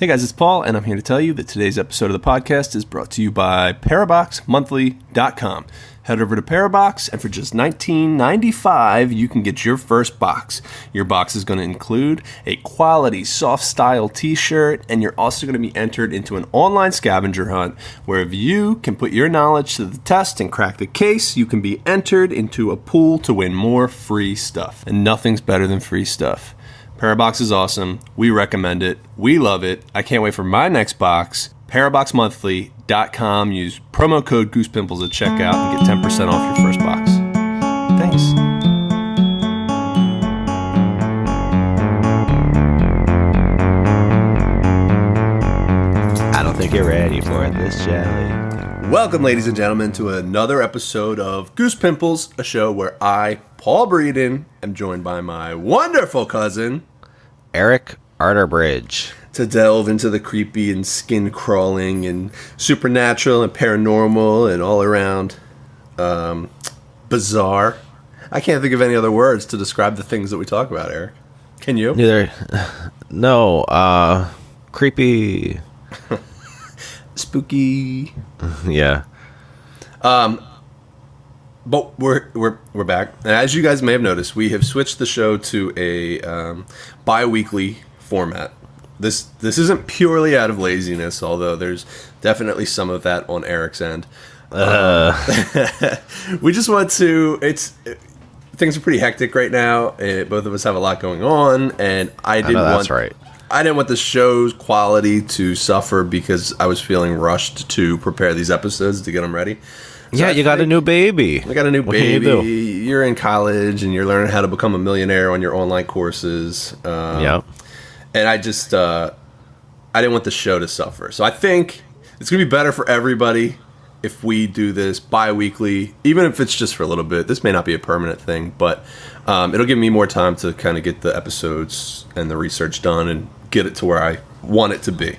Hey guys, it's Paul, and I'm here to tell you that today's episode of the podcast is brought to you by ParaboxMonthly.com. Head over to Parabox, and for just $19.95, you can get your first box. Your box is going to include a quality soft style t-shirt, and you're also going to be entered into an online scavenger hunt where if you can put your knowledge to the test and crack the case, you can be entered into a pool to win more free stuff. And nothing's better than free stuff. Parabox is awesome. We recommend it. We love it. I can't wait for my next box. ParaboxMonthly.com. Use promo code Goose Pimples at checkout and get 10% off your first box. Thanks. I don't think you're ready for this jelly. Welcome, ladies and gentlemen, to another episode of Goose Pimples, a show where I, Paul Breeden, am joined by my wonderful cousin, Eric Arterbridge. To delve into the creepy and skin-crawling and supernatural and paranormal and all-around bizarre. I can't think of any other words to describe the things that we talk about, Eric. Can you? Neither. No. Creepy. Spooky. Yeah. But we're back. And as you guys may have noticed, we have switched the show to a bi-weekly format. This isn't purely out of laziness, although there's definitely some of that on Eric's end. We just want to. Things are pretty hectic right now. Both of us have a lot going on, and I didn't want the show's quality to suffer because I was feeling rushed to prepare these episodes to get them ready. So you got a new baby. I got a new baby. You're in college and you're learning how to become a millionaire on your online courses. Yep. And I just, I didn't want the show to suffer. So I think it's going to be better for everybody if we do this bi-weekly, even if it's just for a little bit. This may not be a permanent thing, but it'll give me more time to kind of get the episodes and the research done and get it to where I want it to be.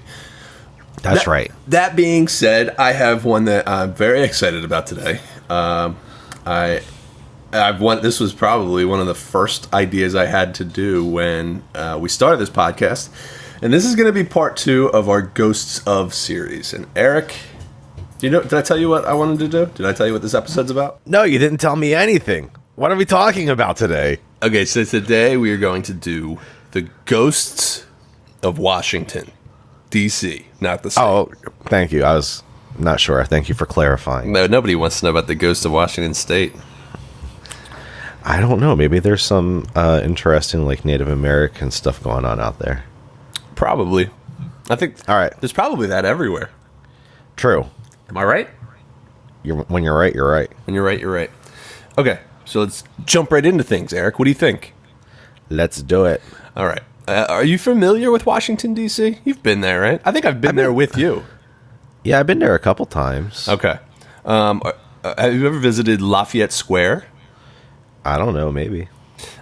That's right. That being said, I have one that I'm very excited about today. This was probably one of the first ideas I had to do when we started this podcast. And this is going to be part 2 of our Ghosts of series. And Eric, did I tell you what I wanted to do? Did I tell you what this episode's about? No, you didn't tell me anything. What are we talking about today? Okay, so today we are going to do the Ghosts of Washington D.C., not the state. Oh, thank you. I was not sure. Thank you for clarifying. No, nobody wants to know about the Ghosts of Washington State. I don't know. Maybe there's some interesting, Native American stuff going on out there. Probably. I think. All right. There's probably that everywhere. True. Am I right? When you're right, you're right. When you're right, you're right. Okay, so let's jump right into things, Eric. What do you think? Let's do it. All right. Are you familiar with Washington, D.C.? You've been there, right? I think I've been there with you. Yeah, I've been there a couple times. Okay. Have you ever visited Lafayette Square? I don't know, maybe.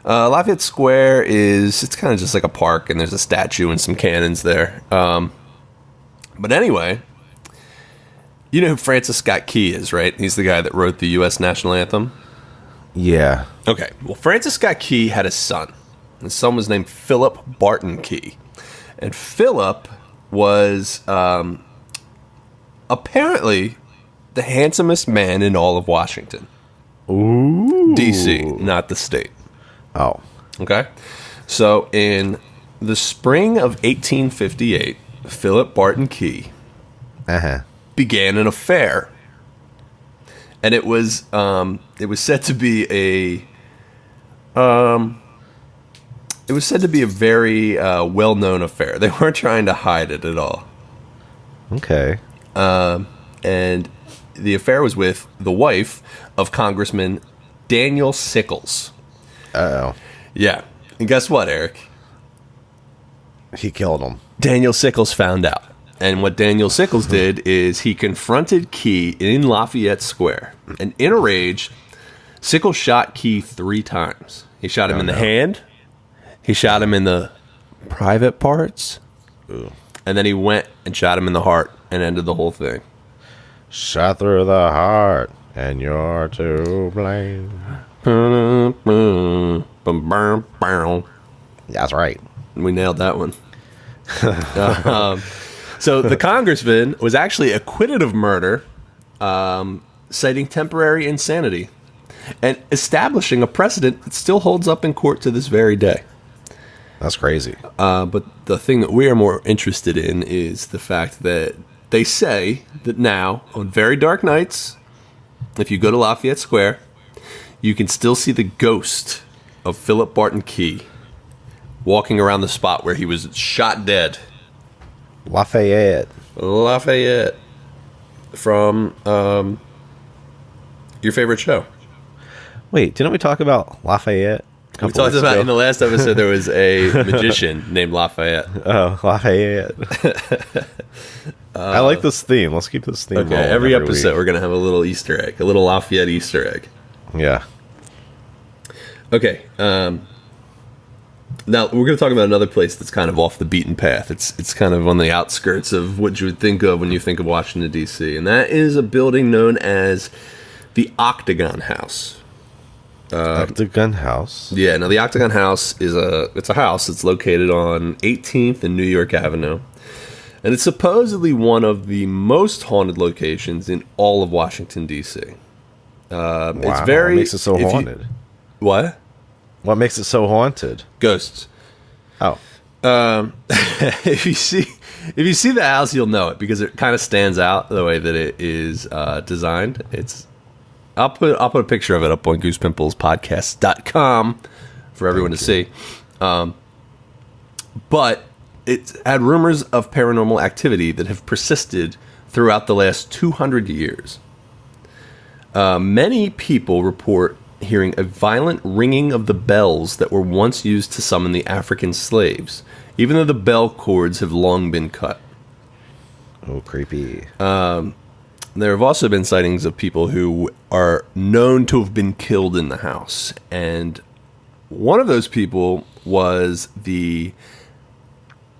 Lafayette Square it's kind of just like a park, and there's a statue and some cannons there. But anyway, you know who Francis Scott Key is, right? He's the guy that wrote the U.S. National Anthem. Yeah. Okay. Well, Francis Scott Key had a son. His son was named Philip Barton Key. And Philip was apparently the handsomest man in all of Washington. Ooh. D.C., not the state. Oh. Okay? So in the spring of 1858, Philip Barton Key began an affair. And it was said to be a very well-known affair. They weren't trying to hide it at all. Okay. And the affair was with the wife of Congressman Daniel Sickles. Uh-oh. Yeah. And guess what, Eric? He killed him. Daniel Sickles found out. And what Daniel Sickles did is he confronted Key in Lafayette Square. And in a rage, Sickles shot Key 3 times. He shot him in the hand. He shot him in the private parts. Ooh. And then he went and shot him in the heart and ended the whole thing. Shot through the heart, and you're to blame. That's right. We nailed that one. So the congressman was actually acquitted of murder, citing temporary insanity, and establishing a precedent that still holds up in court to this very day. That's crazy. But the thing that we are more interested in is the fact that they say that now, on very dark nights, if you go to Lafayette Square, you can still see the ghost of Philip Barton Key walking around the spot where he was shot dead. Lafayette from your favorite show. Wait, didn't we talk about Lafayette? We talked about in the last episode there was a magician named Lafayette. Oh, Lafayette. I like this theme. Let's keep this theme. Okay, every episode we're going to have a little Easter egg, a little Lafayette Easter egg. Yeah. Okay. Now we're going to talk about another place that's kind of off the beaten path. It's kind of on the outskirts of what you would think of when you think of Washington D.C., and that is a building known as the Octagon House. Octagon House. Yeah. Now the Octagon House is a house that's located on 18th and New York Avenue, and it's supposedly one of the most haunted locations in all of Washington D.C. Wow. It's very. What makes it so haunted? What? What makes it so haunted? Ghosts. Oh. If you see the house, you'll know it because it kind of stands out the way that it is designed. I'll put a picture of it up on GoosePimplesPodcast.com for everyone to see. But it's had rumors of paranormal activity that have persisted throughout the last 200 years. Many people report hearing a violent ringing of the bells that were once used to summon the African slaves, even though the bell cords have long been cut. Oh, creepy. There have also been sightings of people who are known to have been killed in the house. And one of those people was the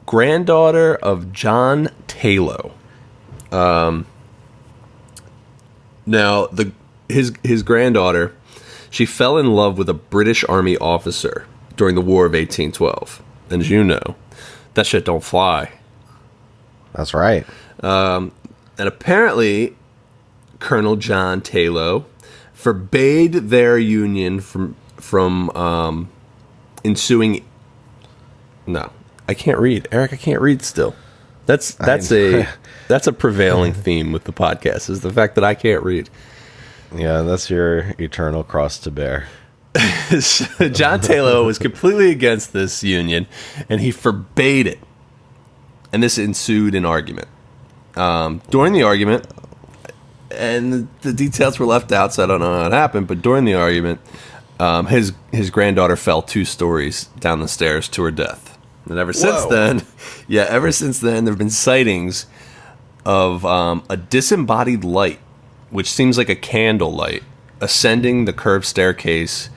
granddaughter of John Taylor. Now, his granddaughter, she fell in love with a British Army officer during the War of 1812. And as you know, that shit don't fly. That's right. And apparently, Colonel John Taylor forbade their union from ensuing. No, I can't read, Eric. I can't read still. That's a prevailing theme with the podcast is the fact that I can't read. Yeah, that's your eternal cross to bear. John Taylor was completely against this union, and he forbade it. And this ensued an argument. During the argument, and the details were left out, so I don't know how it happened, but during the argument, his granddaughter fell 2 stories down the stairs to her death. And ever since then, there have been sightings of a disembodied light, which seems like a candle light, ascending the curved staircase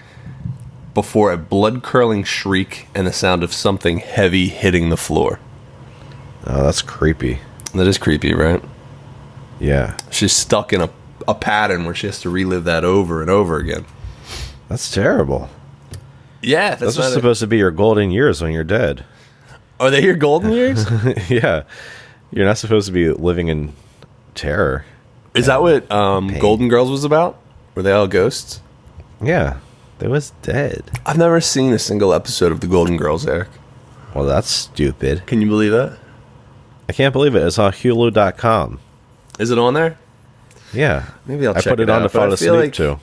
before a blood-curdling shriek and the sound of something heavy hitting the floor. Oh, that's creepy. That is creepy, right? Yeah. She's stuck in a pattern where she has to relive that over and over again. That's terrible. Yeah, that's just supposed to be your golden years when you're dead. Are they your golden years? Yeah. You're not supposed to be living in terror. Is that what Golden Girls was about? Were they all ghosts? Yeah. They was dead. I've never seen a single episode of the Golden Girls, Eric. Well, that's stupid. Can you believe that? I can't believe it. It's on Hulu.com. Is it on there? Yeah. Maybe I'll check it out. I put it on to fall asleep, too.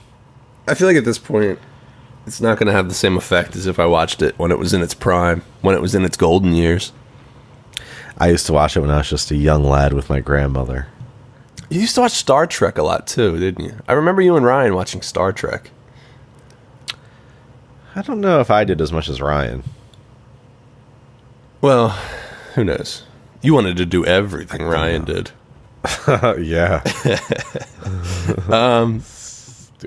I feel like at this point, it's not going to have the same effect as if I watched it when it was in its prime, when it was in its golden years. I used to watch it when I was just a young lad with my grandmother. You used to watch Star Trek a lot, too, didn't you? I remember you and Ryan watching Star Trek. I don't know if I did as much as Ryan. Well, who knows? You wanted to do everything Ryan did. Yeah.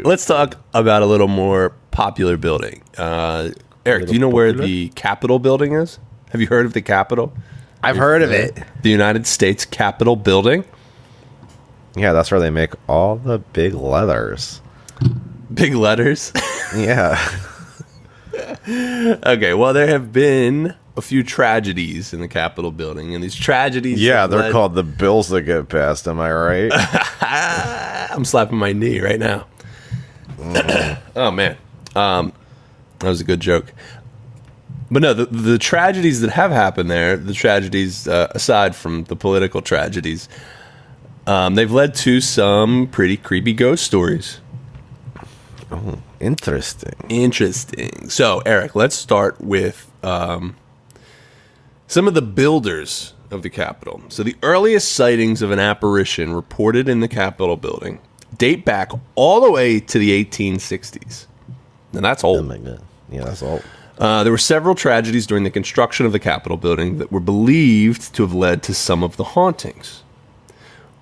Let's talk about a little more popular building. Eric, do you know where the Capitol building is? Have you heard of the Capitol? I've heard of it. The United States Capitol building? Yeah, that's where they make all the big letters. Big letters? Yeah. Okay, well, there have been a few tragedies in the Capitol building, and these tragedies... Yeah, they're called the bills that get passed, am I right? I'm slapping my knee right now. Oh, man. That was a good joke. But no, the tragedies that have happened there, the tragedies aside from the political tragedies, they've led to some pretty creepy ghost stories. Oh, interesting. So, Eric, let's start with some of the builders of the Capitol. So the earliest sightings of an apparition reported in the Capitol building date back all the way to the 1860s. And that's old. Oh, my God. Yeah, that's old. There were several tragedies during the construction of the Capitol building that were believed to have led to some of the hauntings.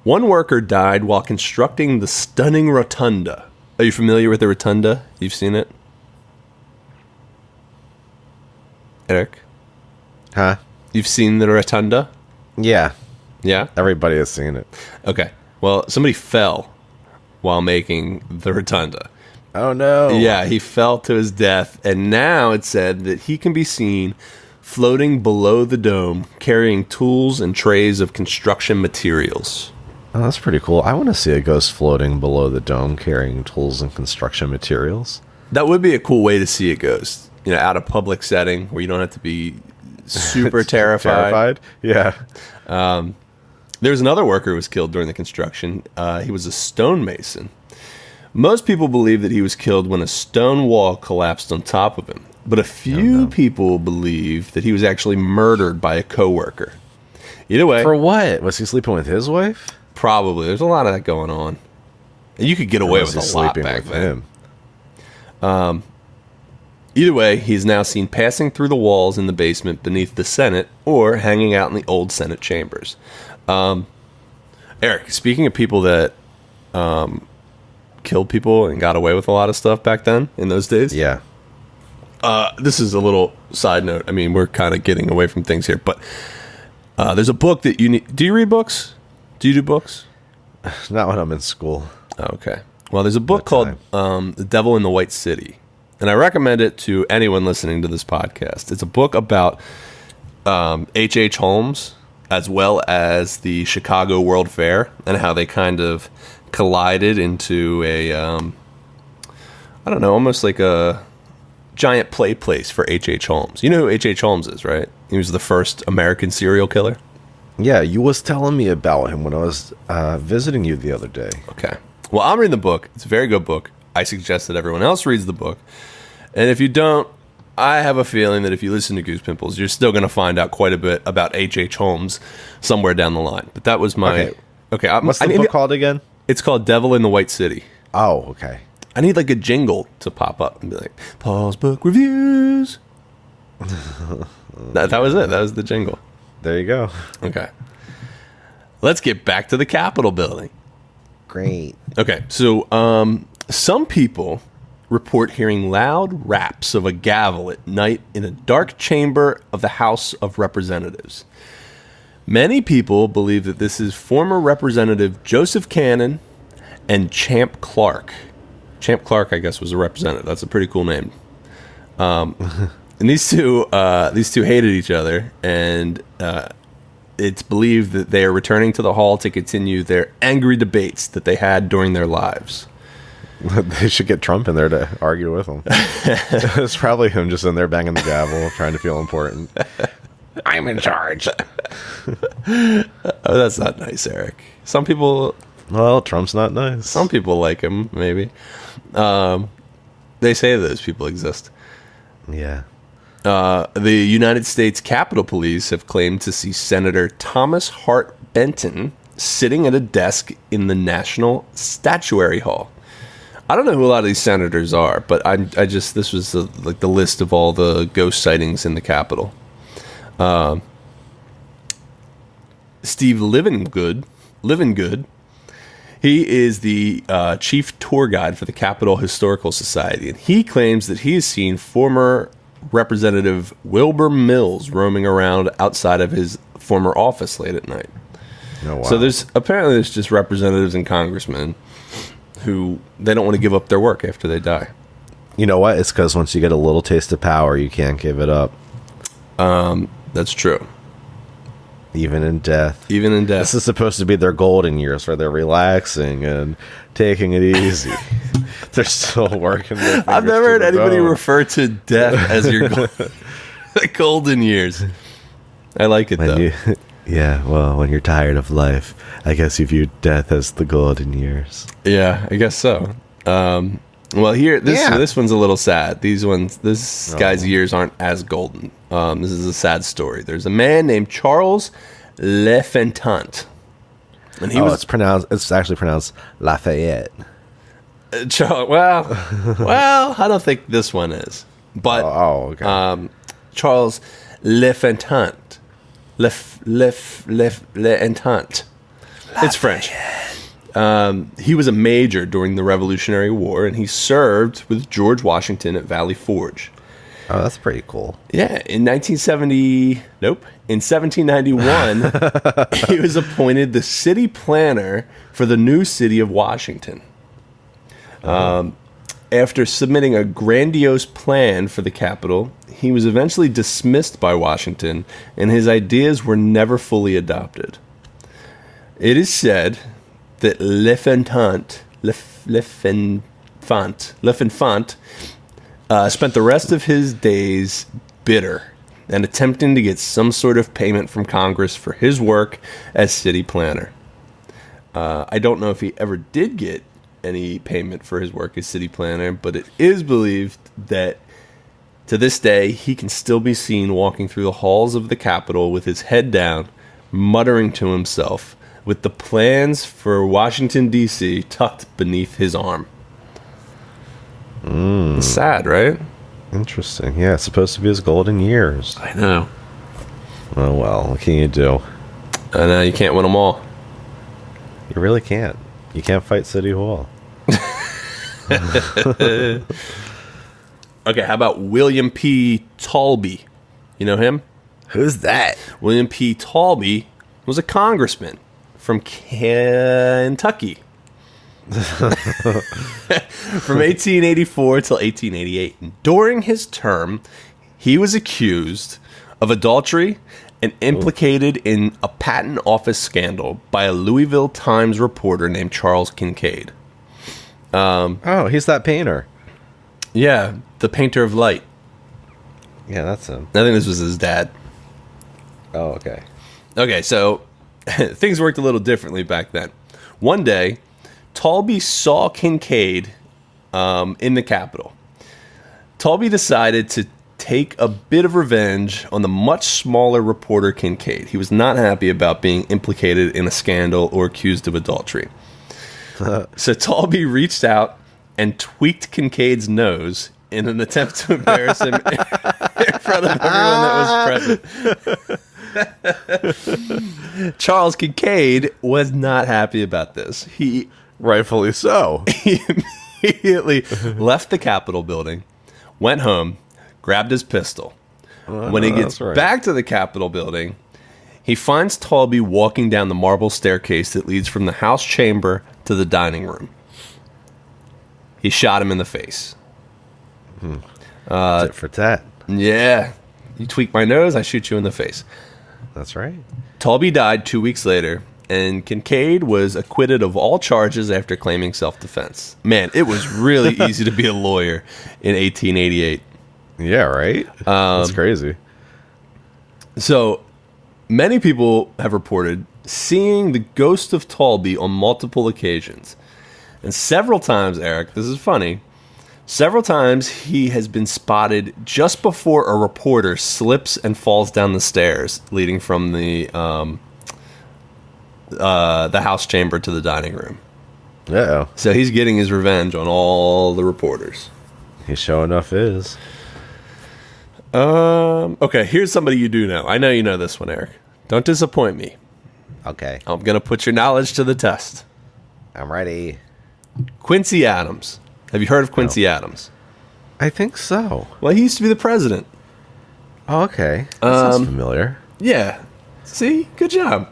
One worker died while constructing the stunning rotunda. Are you familiar with the rotunda? You've seen it? Eric? Huh? You've seen the rotunda? Yeah. Yeah? Everybody has seen it. Okay. Well, somebody fell while making the rotunda. Oh, no. Yeah, he fell to his death, and now it's said that he can be seen floating below the dome, carrying tools and trays of construction materials. Oh, that's pretty cool. I want to see a ghost floating below the dome, carrying tools and construction materials. That would be a cool way to see a ghost. You know, out of public setting where you don't have to be super terrified. Yeah. There was another worker who was killed during the construction. He was a stonemason. Most people believe that he was killed when a stone wall collapsed on top of him. But a few people believe that he was actually murdered by a coworker. Either way. For what? Was he sleeping with his wife? Probably. There's a lot of that going on. And you could get away with a lot back then. Either way, he's now seen passing through the walls in the basement beneath the Senate or hanging out in the old Senate chambers. Eric, speaking of people that killed people and got away with a lot of stuff back then in those days. Yeah. This is a little side note. I mean, we're kind of getting away from things here, but there's a book that you need. Do you read books? Do you do books? Not when I'm in school. Okay. Well, there's a book called The Devil in the White City, and I recommend it to anyone listening to this podcast. It's a book about H.H. Holmes as well as the Chicago World Fair and how they kind of collided into a, I don't know, almost like a giant play place for H.H. Holmes. You know who H.H. Holmes is, right? He was the first American serial killer. Yeah, you was telling me about him when I was visiting you the other day. Okay. Well, I'm reading the book. It's a very good book. I suggest that everyone else reads the book. And if you don't, I have a feeling that if you listen to Goose Pimples, you're still going to find out quite a bit about H.H. Holmes somewhere down the line. But that was my... Okay. What's the book called again? It's called Devil in the White City. Oh, okay. I need like a jingle to pop up and be like, Paul's Book Reviews. that was it. That was the jingle. There you go. Okay. Let's get back to the Capitol building. Great. Okay. So some people report hearing loud raps of a gavel at night in a dark chamber of the House of Representatives. Many people believe that this is former Representative Joseph Cannon and Champ Clark. Champ Clark, I guess, was a representative. That's a pretty cool name. And these two hated each other, and it's believed that they are returning to the hall to continue their angry debates that they had during their lives. They should get Trump in there to argue with him. It's probably him just in there banging the gavel, trying to feel important. I'm in charge. Oh, that's not nice, Eric. Some people... Well, Trump's not nice. Some people like him, maybe. They say those people exist. Yeah. The United States Capitol Police have claimed to see Senator Thomas Hart Benton sitting at a desk in the National Statuary Hall. I don't know who a lot of these senators are, but this was like the list of all the ghost sightings in the Capitol. Steve Livingood, he is the chief tour guide for the Capitol Historical Society, and he claims that he has seen former Representative Wilbur Mills roaming around outside of his former office late at night. Oh, wow. So there's just representatives and congressmen who they don't want to give up their work after they die. You know what? It's because once you get a little taste of power, you can't give it up. That's true. Even in death. Even in death. This is supposed to be their golden years where they're relaxing and taking it easy. They're still working. I've never heard anybody refer to death as your golden years. I like it, though. Yeah, well, when you're tired of life, I guess you view death as the golden years. Yeah, I guess so. Well, here, this one's a little sad. This guy's years aren't as golden. This is a sad story. There's a man named Charles L'Enfant. And it's actually pronounced Lafayette. Well, I don't think this one is. But okay. Charles L'Enfant. L'Enfant. It's French. He was a major during the Revolutionary War, and he served with George Washington at Valley Forge. Oh, that's pretty cool. Yeah, in 1791, he was appointed the city planner for the new city of Washington. After submitting a grandiose plan for the capital, he was eventually dismissed by Washington, and his ideas were never fully adopted. It is said that L'Enfant spent the rest of his days bitter and attempting to get some sort of payment from Congress for his work as city planner. I don't know if he ever did get any payment for his work as city planner, but it is believed that to this day he can still be seen walking through the halls of the Capitol with his head down, muttering to himself, with the plans for Washington, D.C. tucked beneath his arm. It's sad, right? Interesting. Yeah, it's supposed to be his golden years. I know. Oh, well, what can you do? I know, you can't win them all. You really can't. You can't fight City Hall. Okay, how about William P. Talby? You know him? Who's that? William P. Talby was a congressman from Kentucky. From 1884 till 1888. During his term, he was accused of adultery and implicated in a patent office scandal by a Louisville Times reporter named Charles Kincaid. He's that painter. Yeah, the painter of light. Yeah, that's him. I think this was his dad. Oh, okay. Okay, so things worked a little differently back then. One day, Talby saw Kincaid in the Capitol. Talby decided to take a bit of revenge on the much smaller reporter Kincaid. He was not happy about being implicated in a scandal or accused of adultery. So Talby reached out and tweaked Kincaid's nose in an attempt to embarrass him in front of everyone that was present. Charles Kincaid was not happy about this. He rightfully so. He immediately left the Capitol building, went home, grabbed his pistol. When he gets back to the Capitol building, he finds Talby walking down the marble staircase that leads from the House chamber to the dining room. He shot him in the face. Tit for tat. Yeah. You tweak my nose, I shoot you in the face. That's right. Talby died 2 weeks later, and Kincaid was acquitted of all charges after claiming self-defense. Man, it was really easy to be a lawyer in 1888. Yeah, right? That's crazy. So, many people have reported seeing the ghost of Talby on multiple occasions. And several times, Eric, this is funny, several times he has been spotted just before a reporter slips and falls down the stairs leading from the House chamber to the dining room. Uh-oh. So he's getting his revenge on all the reporters. He sure enough is. Okay, here's somebody you do know. I know you know this one, Eric. Don't disappoint me. Okay. I'm going to put your knowledge to the test. I'm ready. Quincy Adams. Have you heard of Quincy Adams? I think so. Well, he used to be the president. Oh, okay. That sounds familiar. Yeah. See? Good job.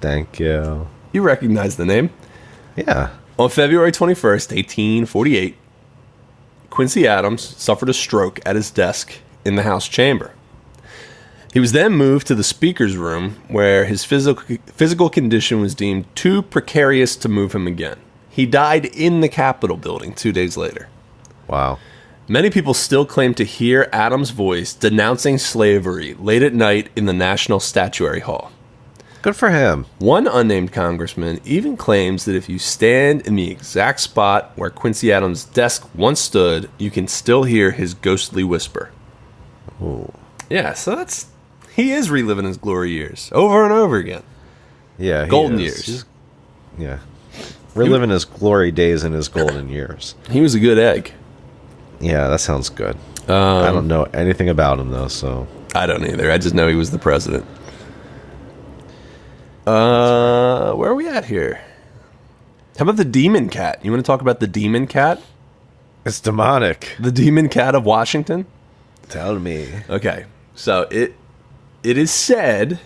Thank you. You recognize the name. Yeah. On February 21st, 1848, Quincy Adams suffered a stroke at his desk in the House chamber. He was then moved to the speaker's room, where his physical condition was deemed too precarious to move him again. He died in the Capitol building 2 days later. Wow. Many people still claim to hear Adams' voice denouncing slavery late at night in the National Statuary Hall. Good for him. One unnamed congressman even claims that if you stand in the exact spot where Quincy Adams' desk once stood, you can still hear his ghostly whisper. Ooh. Yeah, so he is reliving his glory years over and over again. Yeah, golden years. Yeah. Reliving his glory days in his golden years. He was a good egg. Yeah, that sounds good. I don't know anything about him, though, so... I don't either. I just know he was the president. Where are we at here? How about the demon cat? You want to talk about the demon cat? It's demonic. The demon cat of Washington? Tell me. Okay, so it is said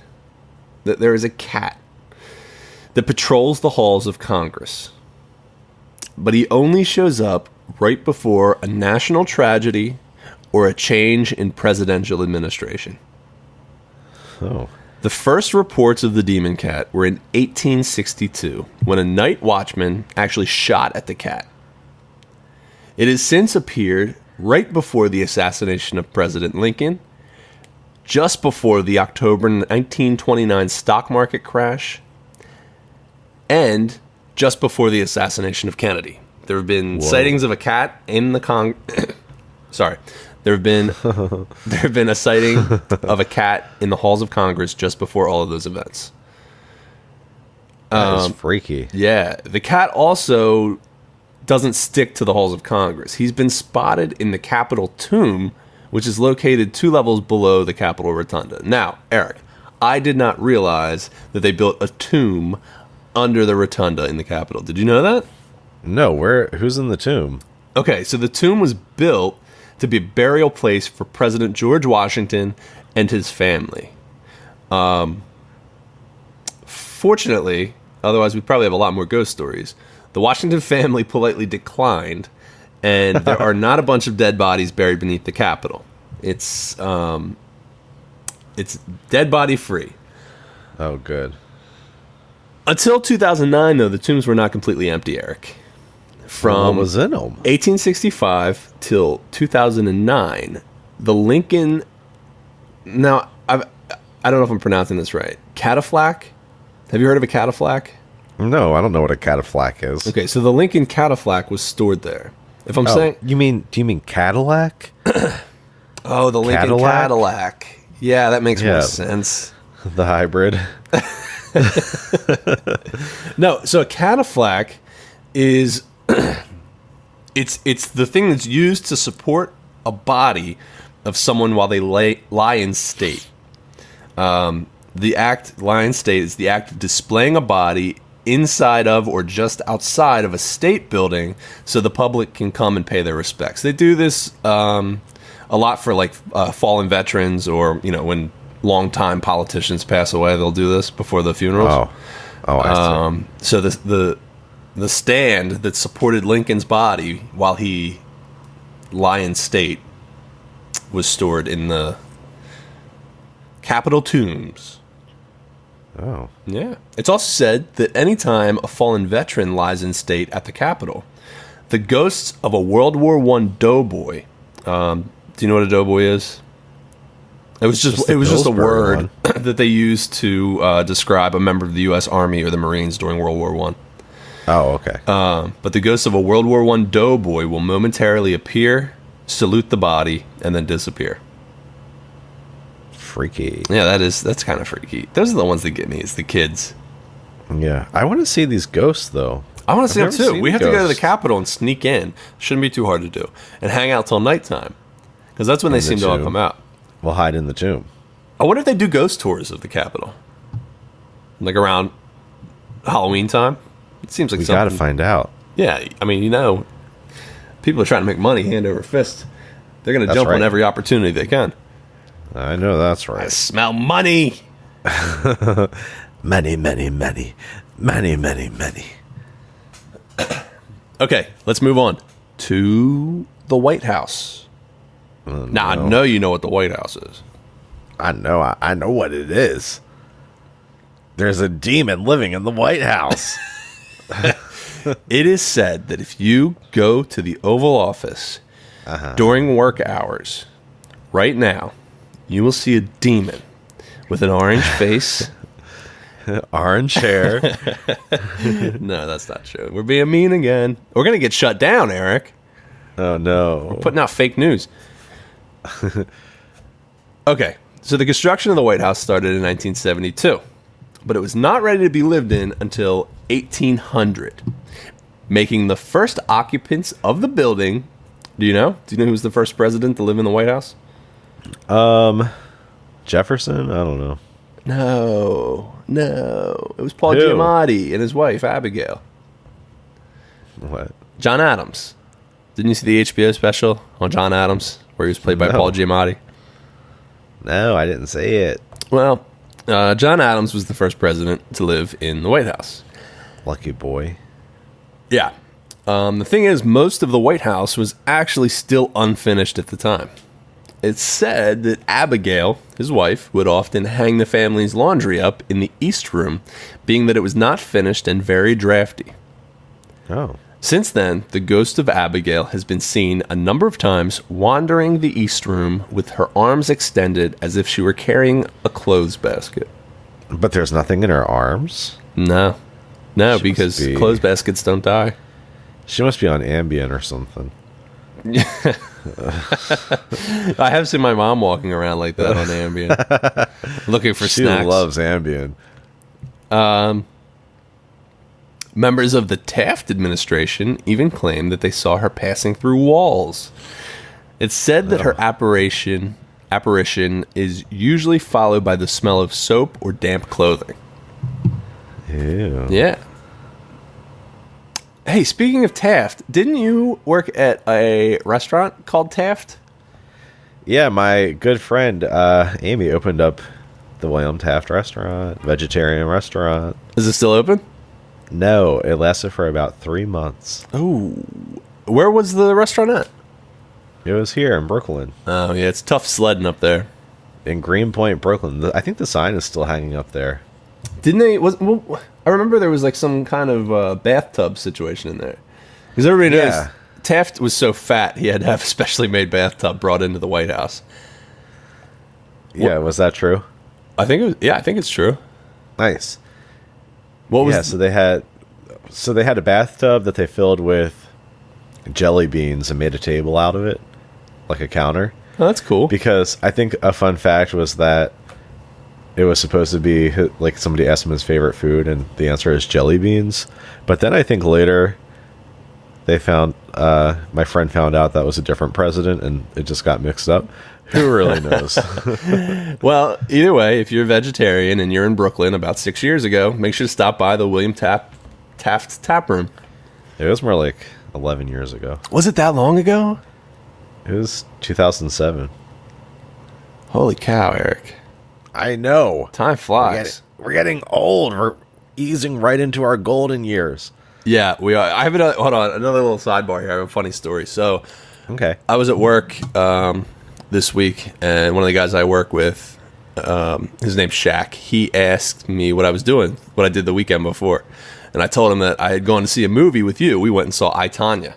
that there is a cat that patrols the halls of Congress. But he only shows up right before a national tragedy or a change in presidential administration. Oh. The first reports of the demon cat were in 1862, when a night watchman actually shot at the cat. It has since appeared right before the assassination of President Lincoln, just before the October 1929 stock market crash, and just before the assassination of Kennedy. There have been sightings of a cat in the Sorry. There have been a sighting of a cat in the halls of Congress just before all of those events. That is freaky. Yeah. The cat also doesn't stick to the halls of Congress. He's been spotted in the Capitol tomb, which is located 2 levels below the Capitol Rotunda. Now, Eric, I did not realize that they built a tomb under the rotunda in the Capitol. Did you know that? No, who's in the tomb? Okay, so the tomb was built to be a burial place for President George Washington and his family. Fortunately, otherwise we'd probably have a lot more ghost stories, the Washington family politely declined, and there are not a bunch of dead bodies buried beneath the Capitol. It's dead body free. Oh, good. Until 2009, though, the tombs were not completely empty, Eric. From what was in them? 1865 till 2009, the Lincoln... Now, I don't know if I'm pronouncing this right. Cataflac? Have you heard of a cataflac? No, I don't know what a cataflac is. Okay, so the Lincoln cataflac was stored there. If I'm saying... Do you mean Cadillac? Oh, the Lincoln Cadillac. Yeah, that makes more sense. The hybrid. No, so a cataflac is... it's the thing that's used to support a body of someone while they lie in state. The act lie in state is the act of displaying a body inside of or just outside of a state building so the public can come and pay their respects. They do this a lot for like fallen veterans, or when longtime politicians pass away, they'll do this before the funerals. I see. So the stand that supported Lincoln's body while he lie in state was stored in the Capitol tombs. Oh. Yeah. It's also said that anytime a fallen veteran lies in state at the Capitol, the ghosts of a World War I doughboy. Do you know what a doughboy is? It was just a word that they used to describe a member of the U.S. Army or the Marines during World War I. Oh, okay. But the ghost of a World War I doughboy will momentarily appear, salute the body, and then disappear. Freaky. Yeah, that's kind of freaky. Those are the ones that get me. It's the kids. Yeah, I want to see these ghosts though. I want to see them too. We have to go to the Capitol and sneak in. Shouldn't be too hard to do, and hang out till nighttime, because that's when they seem to all come out. We'll hide in the tomb. I wonder if they do ghost tours of the Capitol, like around Halloween time. It seems like we got to find out. Yeah, I mean, people are trying to make money hand over fist. They're going to jump on every opportunity they can. I know that's right. I smell money. Money, money, money. Money, money, money. Okay, let's move on to the White House. Now, I know you know what the White House is. I know. I know what it is. There's a demon living in the White House. It is said that if you go to the Oval Office during work hours, right now, you will see a demon with an orange face. Orange hair. No, that's not true. We're being mean again. We're going to get shut down, Eric. Oh, no. We're putting out fake news. Okay, so the construction of the White House started in 1972, but it was not ready to be lived in until 1800, making the first occupants of the building. Do you know? Do you know who was the first president to live in the White House? Jefferson? I don't know. No. It was Paul Who? Giamatti and his wife, Abigail. What? John Adams. Didn't you see the HBO special on John Adams, where he was played by No. Paul Giamatti? No, I didn't see it. Well, John Adams was the first president to live in the White House. Lucky boy. Yeah. The thing is, most of the White House was actually still unfinished at the time. It's said that Abigail, his wife, would often hang the family's laundry up in the East Room, being that it was not finished and very drafty. Oh. Since then, the ghost of Abigail has been seen a number of times wandering the East Room with her arms extended as if she were carrying a clothes basket. But there's nothing in her arms? No, She because must be- clothes baskets don't die. She must be on Ambien or something. I have seen my mom walking around like that on Ambien, looking for She snacks. loves Ambien. Members of the Taft administration even claimed that they saw her passing through walls. It's said that her apparition is usually followed by the smell of soap or damp clothing. Ew. Yeah. Hey, speaking of Taft, didn't you work at a restaurant called Taft? Yeah, my good friend Amy opened up the William Taft restaurant, vegetarian restaurant. Is it still open? No, it lasted for about 3 months. Oh. Where was the restaurant at? It was here in Brooklyn, Oh, yeah, it's tough sledding up there. in Greenpoint, Brooklyn. I think the sign is still hanging up there. Didn't they? I remember there was like some kind of bathtub situation in there. Because everybody knows Yeah. Taft was so fat he had to have a specially made bathtub brought into the White House. Yeah, was that true? I think it's true. Nice. What was Yeah, so they had a bathtub that they filled with jelly beans and made a table out of it, like a counter. Oh, that's cool. Because I think a fun fact was that it was supposed to be like somebody asked him his favorite food, and the answer is jelly beans. But then I think later they found my friend found out that was a different president, and it just got mixed up. Who really knows? Well, either way, if you're a vegetarian and you're in Brooklyn about 6 years ago, make sure to stop by the William Taft Tap Room. It was more like 11 years ago. Was it that long ago? It was 2007. Holy cow, Eric. I know. Time flies. We're getting old. We're easing right into our golden years. Yeah, we are. I have hold on, another little sidebar here. I have a funny story. So, Okay. I was at work this week, and one of the guys I work with, his name's Shaq. He asked me what I was doing, what I did the weekend before, and I told him that I had gone to see a movie with you. We went and saw I, Tonya,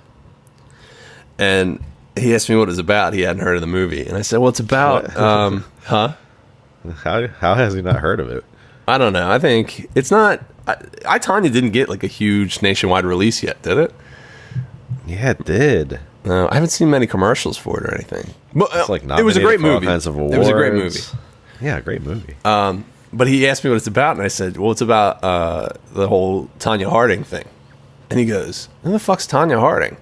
and he asked me what it was about. He hadn't heard of the movie, and I said, "Well, it's about, huh? How has he not heard of it? I don't know. I think it's not. I, Tonya didn't get like a huge nationwide release yet, did it? Yeah, it did. No, I haven't seen many commercials for it or anything. But It's like it was a great nominated for all movie. kinds of awards. It was a great movie. Yeah, great movie. But he asked me what it's about, and I said, "Well, it's about the whole Tonya Harding thing." And he goes, "Who the fuck's Tonya Harding?"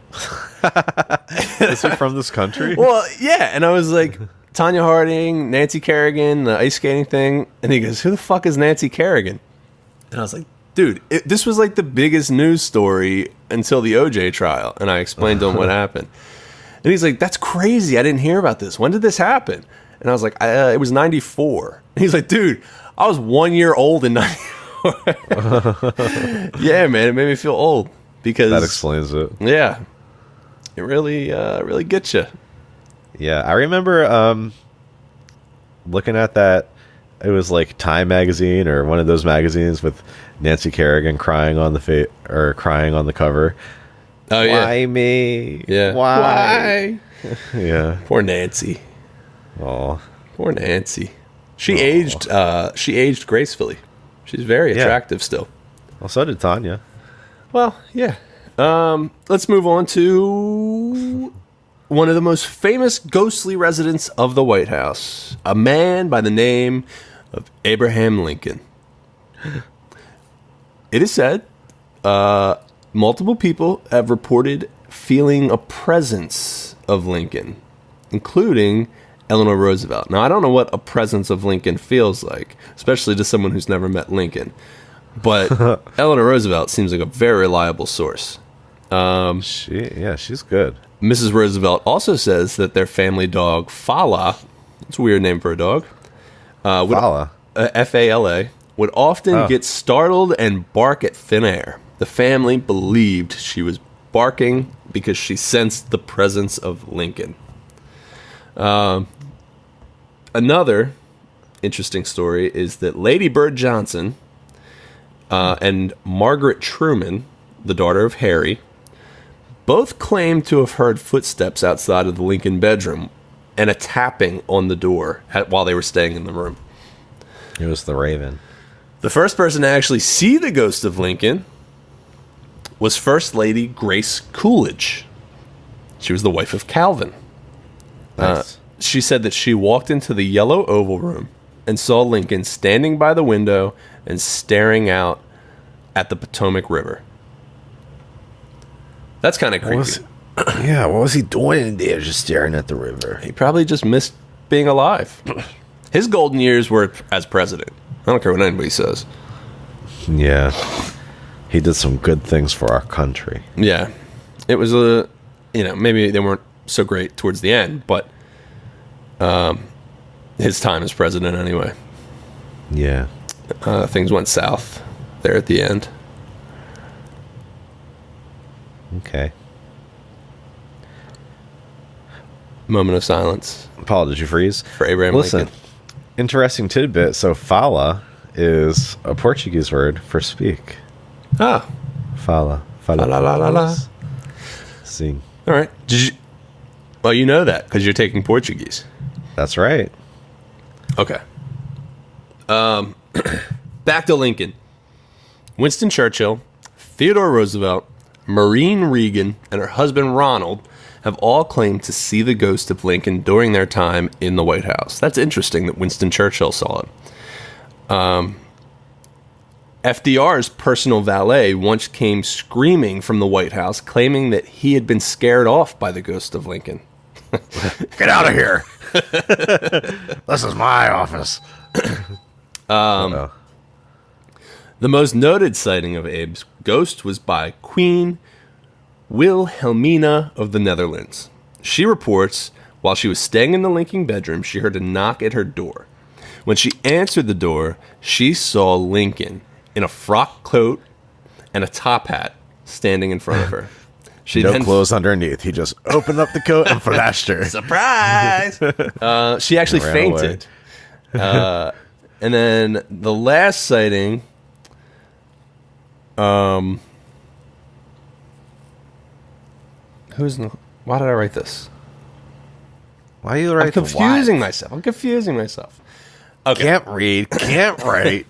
Is he from this country? Well, yeah. And I was like, "Tonya Harding, Nancy Kerrigan, the ice skating thing." And he goes, "Who the fuck is Nancy Kerrigan?" And I was like, "Dude, this was like the biggest news story until the OJ trial." And I explained to him what happened. And he's like, "That's crazy. I didn't hear about this. When did this happen?" And I was like, "It was 94. And he's like, "Dude, I was 1 year old in 94. Yeah, man, it made me feel old. Because That explains it. yeah, it really gets you. Yeah, I remember looking at that, it was like Time magazine or one of those magazines with Nancy Kerrigan crying on crying on the cover. Oh yeah. Why me? Yeah. Why? Yeah. Poor Nancy. Oh. Poor Nancy. She aged. She aged gracefully. She's very attractive still. Well, so did Tanya. Well, yeah. Let's move on to one of the most famous ghostly residents of the White House, a man by the name of Abraham Lincoln. It is said multiple people have reported feeling a presence of Lincoln, including Eleanor Roosevelt. Now, I don't know what a presence of Lincoln feels like, especially to someone who's never met Lincoln. But Eleanor Roosevelt seems like a very reliable source. She's good. Mrs. Roosevelt also says that their family dog, Fala, it's a weird name for a dog, Fala. F-A-L-A, would often get startled and bark at thin air. The family believed she was barking because she sensed the presence of Lincoln. Another interesting story is that Lady Bird Johnson and Margaret Truman, the daughter of Harry, both claimed to have heard footsteps outside of the Lincoln bedroom and a tapping on the door while they were staying in the room. It was the Raven. The first person to actually see the ghost of Lincoln was First Lady Grace Coolidge. She was the wife of Calvin. Nice. She said that she walked into the yellow oval room and saw Lincoln standing by the window and staring out at the Potomac River. That's kind of creepy. What was he doing in there just staring at the river? He probably just missed being alive. His golden years were as president. I don't care what anybody says. Yeah. He did some good things for our country. Yeah. It was maybe they weren't so great towards the end, but his time as president anyway. Yeah. Things went south there at the end. Okay. Moment of silence. Paul, did you freeze? For Abraham Lincoln. Interesting tidbit. So, fala is a Portuguese word for speak. Ah. Fala. Fala. La la la la. Sing. All right. Well, you know that because you're taking Portuguese. That's right. Okay. Back to Lincoln. Winston Churchill, Theodore Roosevelt, Maureen Reagan, and her husband Ronald have all claimed to see the ghost of Lincoln during their time in the White House. That's interesting that Winston Churchill saw it. FDR's personal valet once came screaming from the White House, claiming that he had been scared off by the ghost of Lincoln. Get out of here. This is my office. The most noted sighting of Abe's ghost was by Queen Wilhelmina of the Netherlands. She reports while she was staying in the Lincoln bedroom, she heard a knock at her door. When she answered the door, she saw Lincoln in a frock coat and a top hat standing in front of her. She no clothes underneath. He just opened up the coat and flashed her. Surprise! She actually fainted. And then the last sighting... why did I write this? Why are you writing? I'm confusing myself. Okay. Can't read, can't write.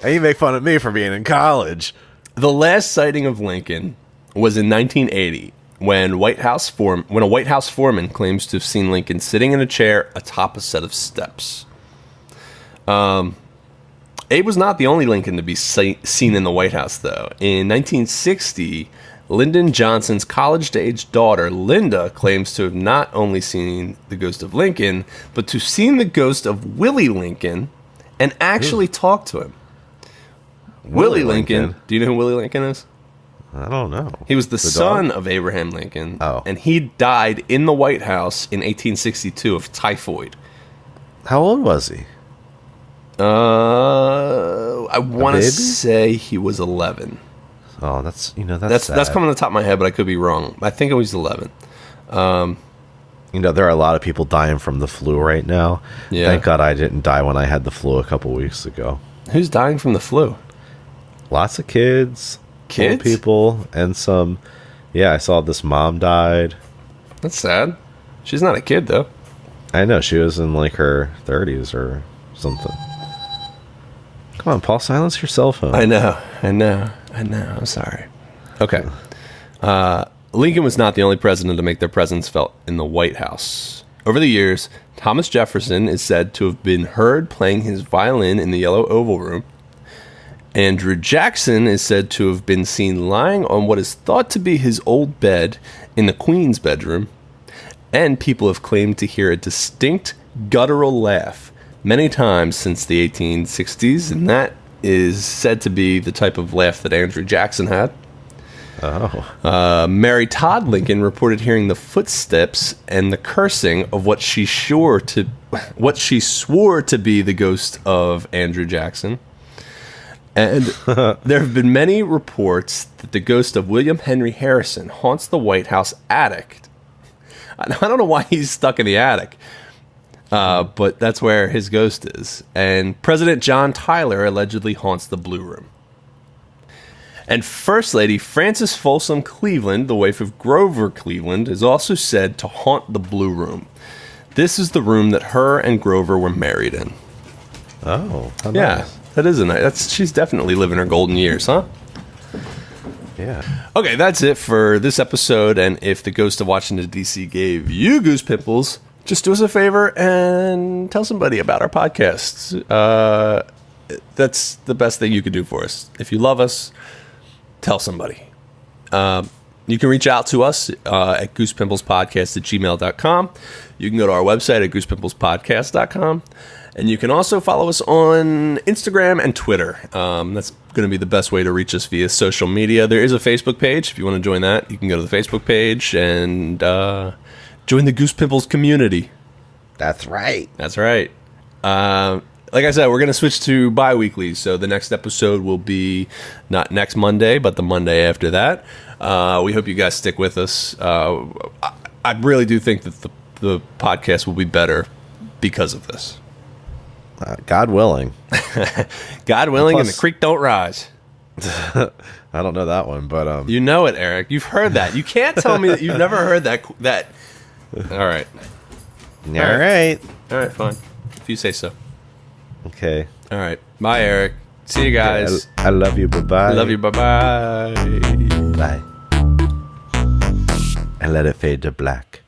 And you make fun of me for being in college. The last sighting of Lincoln was in 1980 when a White House foreman claims to have seen Lincoln sitting in a chair atop a set of steps. Abe was not the only Lincoln to be seen in the White House, though. In 1960, Lyndon Johnson's college-age daughter, Linda, claims to have not only seen the ghost of Lincoln, but to have seen the ghost of Willie Lincoln and actually talked to him. Willie Lincoln. Do you know who Willie Lincoln is? I don't know. He was the son of Abraham Lincoln, and he died in the White House in 1862 of typhoid. How old was he? I want to say he was 11. Oh, that's sad. That's coming to the top of my head, but I could be wrong. I think it was 11. there are a lot of people dying from the flu right now. Yeah. Thank God I didn't die when I had the flu a couple weeks ago. Who's dying from the flu? Lots of kids, Kids? old people, and some. Yeah, I saw this mom died. That's sad. She's not a kid, though. I know, she was in like her 30s or something. Come on, Paul, silence your cell phone. I know. I'm sorry. Okay. Lincoln was not the only president to make their presence felt in the White House. Over the years, Thomas Jefferson is said to have been heard playing his violin in the Yellow Oval Room. Andrew Jackson is said to have been seen lying on what is thought to be his old bed in the Queen's bedroom. And people have claimed to hear a distinct guttural laugh many times since the 1860s, and that is said to be the type of laugh that Andrew Jackson had. Oh. Mary Todd Lincoln reported hearing the footsteps and the cursing of what she swore to be the ghost of Andrew Jackson. And there have been many reports that the ghost of William Henry Harrison haunts the White House attic. I don't know why he's stuck in the attic, but that's where his ghost is. And President John Tyler allegedly haunts the Blue Room. And First Lady Frances Folsom Cleveland, the wife of Grover Cleveland, is also said to haunt the Blue Room. This is the room that her and Grover were married in. Oh, how yeah, nice. That is a nice. She's definitely living her golden years, huh? Yeah. Okay, that's it for this episode. And if the ghost of Washington D.C. gave you goose pimples, just do us a favor and tell somebody about our podcasts. That's the best thing you can do for us. If you love us, tell somebody. You can reach out to us at goosepimple.podcast@gmail.com. You can go to our website at goosepimple.podcast.com. And you can also follow us on Instagram and Twitter. That's going to be the best way to reach us via social media. There is a Facebook page. If you want to join that, you can go to the Facebook page and join the Goose Pimples community. That's right. That's right. Like I said, we're going to switch to bi-weekly. So the next episode will be not next Monday, but the Monday after that. We hope you guys stick with us. I really do think that the podcast will be better because of this. God willing. God willing, Plus, and the creek don't rise. I don't know that one, but You know it, Eric. You've heard that. You can't tell me that you've never heard that. All right. All right. All right, fine. If you say so. Okay. All right. Bye, Eric. See you guys. I love you. Bye-bye. I love you. Bye-bye. Bye. And let it fade to black.